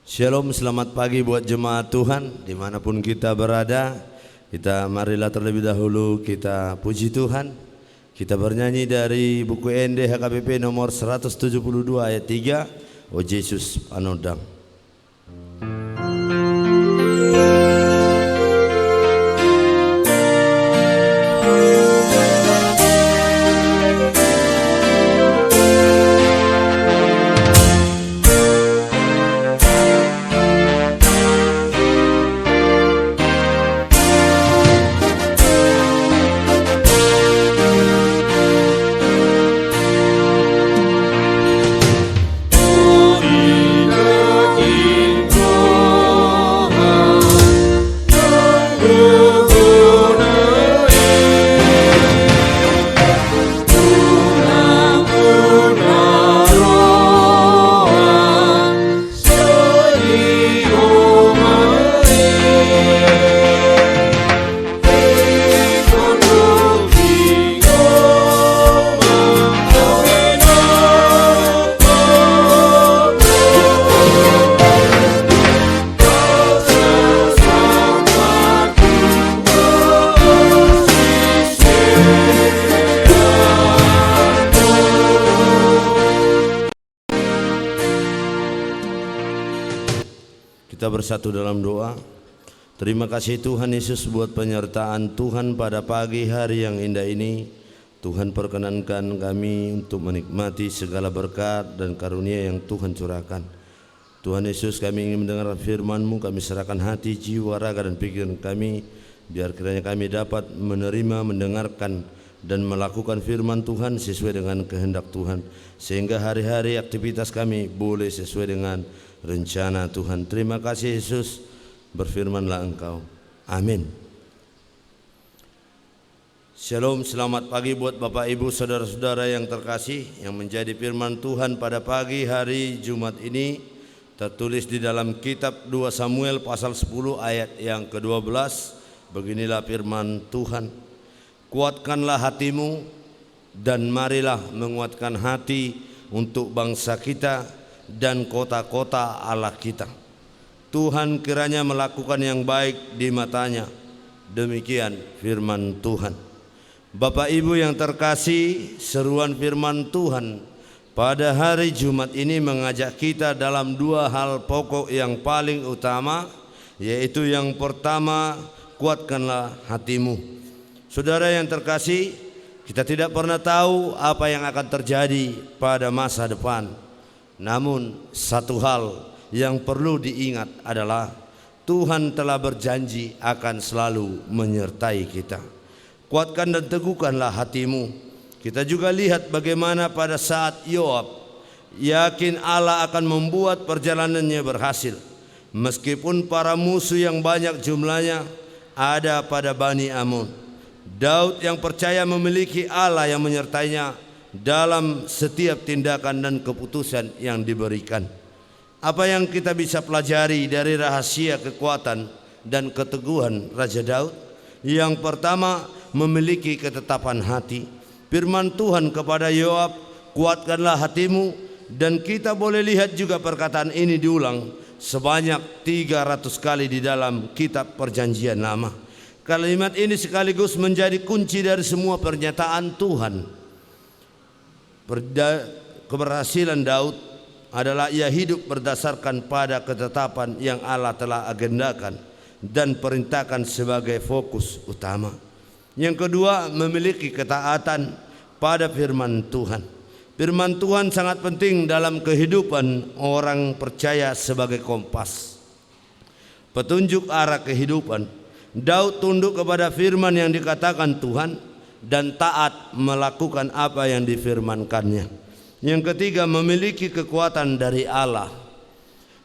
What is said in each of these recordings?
Shalom, selamat pagi buat jemaat Tuhan dimanapun kita berada. Kita marilah terlebih dahulu kita puji Tuhan. Kita bernyanyi dari buku ND HKBP nomor 172 ayat 3, O Yesus Panodam. Kita bersatu dalam doa. Terima kasih Tuhan Yesus buat penyertaan Tuhan pada pagi hari yang indah ini. Tuhan perkenankan kami untuk menikmati segala berkat dan karunia yang Tuhan curahkan. Tuhan Yesus, kami ingin mendengar firman-Mu. Kami serahkan hati, jiwa, raga dan pikiran kami, biar kiranya kami dapat menerima, mendengarkan dan melakukan firman Tuhan sesuai dengan kehendak Tuhan, sehingga hari-hari aktivitas kami boleh sesuai dengan rencana Tuhan. Terima kasih Yesus, berfirmanlah Engkau. Amin. Shalom, selamat pagi buat Bapak Ibu saudara-saudara yang terkasih. Yang menjadi firman Tuhan pada pagi hari Jumat ini tertulis di dalam kitab 2 Samuel pasal 10 ayat yang ke-12. Beginilah firman Tuhan: kuatkanlah hatimu dan marilah menguatkan hati untuk bangsa kita dan kota-kota Allah kita. Tuhan kiranya melakukan yang baik di matanya. Demikian firman Tuhan. Bapak Ibu yang terkasih, seruan firman Tuhan pada hari Jumat ini mengajak kita dalam dua hal pokok yang paling utama, yaitu yang pertama, kuatkanlah hatimu. Saudara yang terkasih, kita tidak pernah tahu apa yang akan terjadi pada masa depan. Namun satu hal yang perlu diingat adalah Tuhan telah berjanji akan selalu menyertai kita. Kuatkan dan teguhkanlah hatimu. Kita juga lihat bagaimana pada saat Yoab yakin Allah akan membuat perjalanannya berhasil, meskipun para musuh yang banyak jumlahnya ada pada Bani Ammon. Daud yang percaya memiliki Allah yang menyertainya dalam setiap tindakan dan keputusan yang diberikan. Apa yang kita bisa pelajari dari rahasia kekuatan dan keteguhan Raja Daud? Yang pertama, memiliki ketetapan hati. Firman Tuhan kepada Yoab, kuatkanlah hatimu, dan kita boleh lihat juga perkataan ini diulang sebanyak 300 kali di dalam kitab Perjanjian Lama. Kalimat ini sekaligus menjadi kunci dari semua pernyataan Tuhan. Keberhasilan Daud adalah ia hidup berdasarkan pada ketetapan yang Allah telah agendakan dan perintahkan sebagai fokus utama. Yang kedua, memiliki ketaatan pada firman Tuhan. Firman Tuhan sangat penting dalam kehidupan orang percaya sebagai kompas, petunjuk arah kehidupan. Daud tunduk kepada firman yang dikatakan Tuhan dan taat melakukan apa yang difirmankannya. Yang ketiga, memiliki kekuatan dari Allah.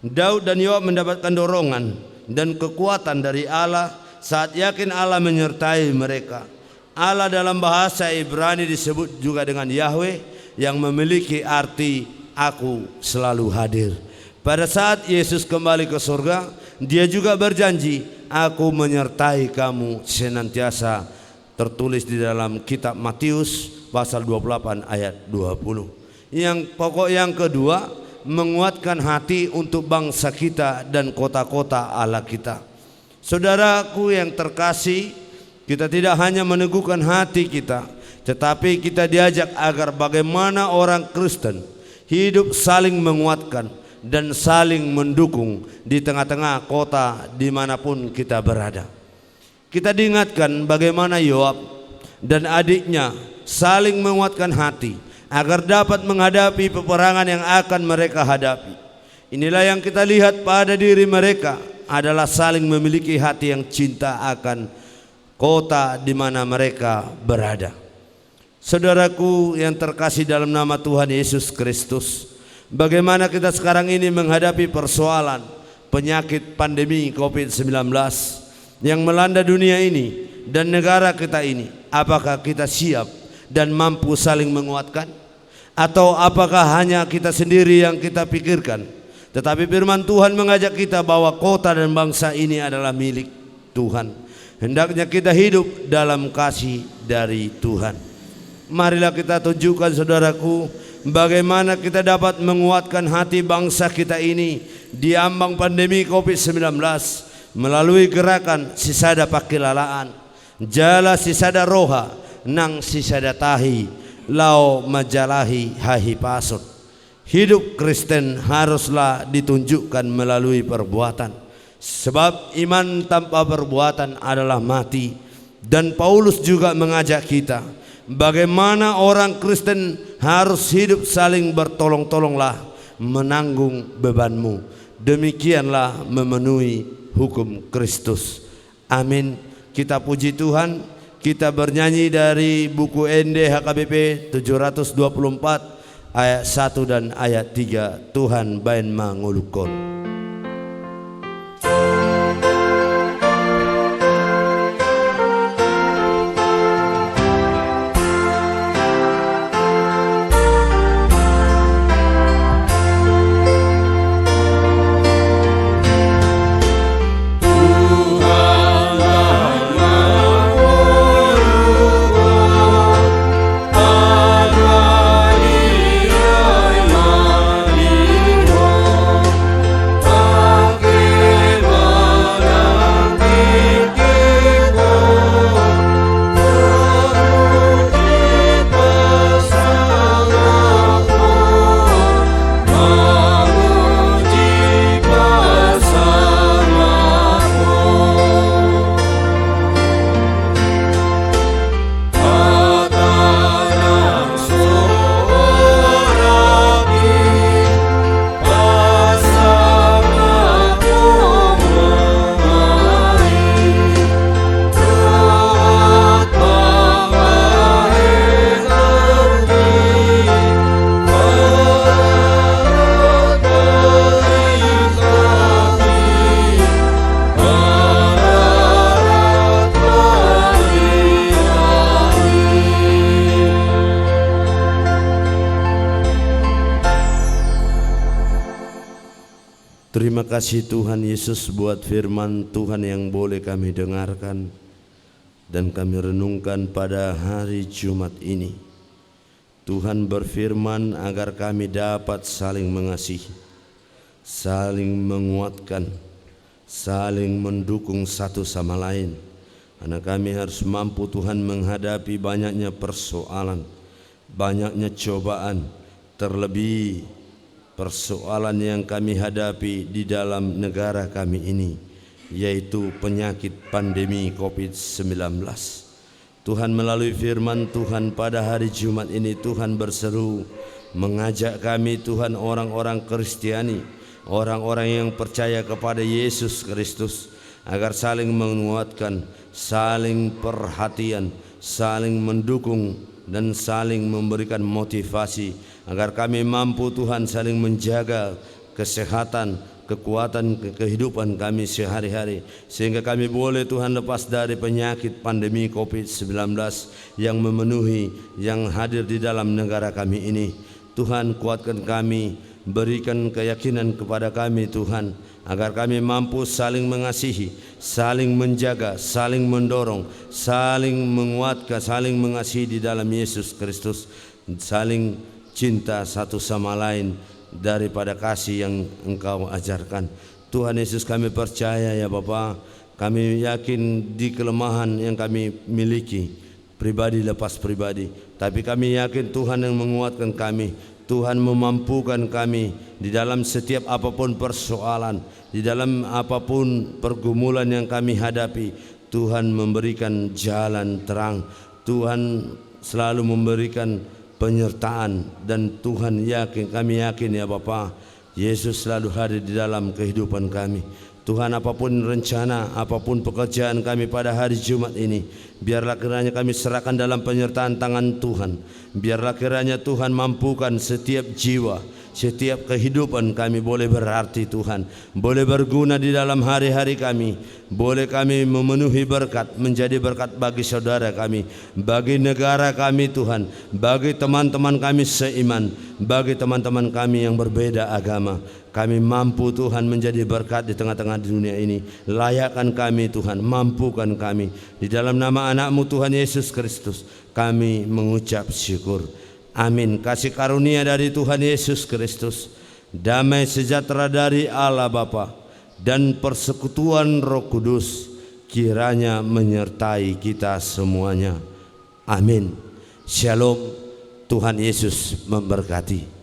Daud dan Yoab mendapatkan dorongan dan kekuatan dari Allah saat yakin Allah menyertai mereka. Allah dalam bahasa Ibrani disebut juga dengan Yahweh, yang memiliki arti aku selalu hadir. Pada saat Yesus kembali ke surga, Dia juga berjanji, aku menyertai kamu senantiasa. Tertulis di dalam kitab Matius pasal 28 ayat 20. Yang pokok yang kedua, menguatkan hati untuk bangsa kita dan kota-kota Allah kita. Saudaraku yang terkasih, kita tidak hanya meneguhkan hati kita, tetapi kita diajak agar bagaimana orang Kristen hidup saling menguatkan dan saling mendukung di tengah-tengah kota dimanapun kita berada. Kita diingatkan bagaimana Yoab dan adiknya saling menguatkan hati agar dapat menghadapi peperangan yang akan mereka hadapi. Inilah yang kita lihat pada diri mereka, adalah saling memiliki hati yang cinta akan kota di mana mereka berada. Saudaraku yang terkasih dalam nama Tuhan Yesus Kristus, bagaimana kita sekarang ini menghadapi persoalan penyakit pandemi COVID-19 yang melanda dunia ini dan negara kita ini? Apakah kita siap dan mampu saling menguatkan? Atau apakah hanya kita sendiri yang kita pikirkan? Tetapi firman Tuhan mengajak kita bahwa kota dan bangsa ini adalah milik Tuhan. Hendaknya kita hidup dalam kasih dari Tuhan. Marilah kita tunjukkan, saudaraku, bagaimana kita dapat menguatkan hati bangsa kita ini di ambang pandemi COVID-19 melalui gerakan sisada pakilalaan, jala sisada roha, nang sisada tahi, lau majalahi hahi pasut. Hidup Kristen haruslah ditunjukkan melalui perbuatan, sebab iman tanpa perbuatan adalah mati. Dan Paulus juga mengajak kita bagaimana orang Kristen harus hidup saling bertolong-tolonglah menanggung bebanmu. Demikianlah memenuhi hukum Kristus. Amin. Kita puji Tuhan. Kita bernyanyi dari buku ND HKBP 724 ayat 1 dan ayat 3. Tuhan bain mangulukon. Terima kasih Tuhan Yesus buat firman Tuhan yang boleh kami dengarkan dan kami renungkan pada hari Jumat ini. Tuhan berfirman agar kami dapat saling mengasihi, saling menguatkan, saling mendukung satu sama lain. Karena kami harus mampu Tuhan menghadapi banyaknya persoalan, banyaknya cobaan, terlebih persoalan yang kami hadapi di dalam negara kami ini, yaitu penyakit pandemi COVID-19. Tuhan melalui firman Tuhan pada hari Jumat ini, Tuhan berseru mengajak kami Tuhan, orang-orang Kristiani, orang-orang yang percaya kepada Yesus Kristus, agar saling menguatkan, saling perhatian, saling mendukung dan saling memberikan motivasi, agar kami mampu Tuhan saling menjaga kesehatan, kekuatan kehidupan kami sehari-hari, sehingga kami boleh Tuhan lepas dari penyakit pandemi COVID-19 yang memenuhi, yang hadir di dalam negara kami ini. Tuhan kuatkan kami, berikan keyakinan kepada kami Tuhan, agar kami mampu saling mengasihi, saling menjaga, saling mendorong, saling menguatkan, saling mengasihi di dalam Yesus Kristus, saling cinta satu sama lain daripada kasih yang Engkau ajarkan. Tuhan Yesus, kami percaya ya Bapa, kami yakin di kelemahan yang kami miliki, pribadi lepas pribadi, tapi kami yakin Tuhan yang menguatkan kami. Tuhan memampukan kami di dalam setiap apapun persoalan, di dalam apapun pergumulan yang kami hadapi. Tuhan memberikan jalan terang, Tuhan selalu memberikan penyertaan, dan Tuhan yakin, kami yakin ya Bapa, Yesus selalu hadir di dalam kehidupan kami. Tuhan, apapun rencana, apapun pekerjaan kami pada hari Jumat ini, biarlah kiranya kami serahkan dalam penyertaan tangan Tuhan. Biarlah kiranya Tuhan mampukan setiap jiwa, setiap kehidupan kami boleh berarti Tuhan, boleh berguna di dalam hari-hari kami, boleh kami memenuhi berkat, menjadi berkat bagi saudara kami, bagi negara kami Tuhan, bagi teman-teman kami seiman, bagi teman-teman kami yang berbeda agama. Kami mampu Tuhan menjadi berkat di tengah-tengah dunia ini. Layakkan kami Tuhan, mampukan kami. Di dalam nama anak-Mu Tuhan Yesus Kristus kami mengucap syukur. Amin. Kasih karunia dari Tuhan Yesus Kristus, damai sejahtera dari Allah Bapa, dan persekutuan Roh Kudus kiranya menyertai kita semuanya. Amin. Shalom. Tuhan Yesus memberkati.